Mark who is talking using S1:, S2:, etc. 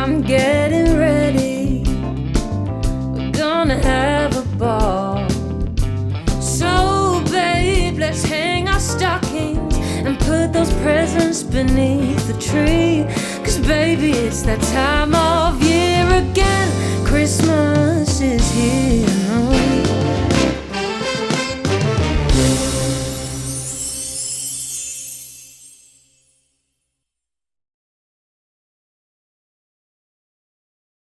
S1: I'm getting ready. We're gonna have a ball. So, babe, let's hang our stockings and put those presents beneath the tree. 'Cause baby, it's that time of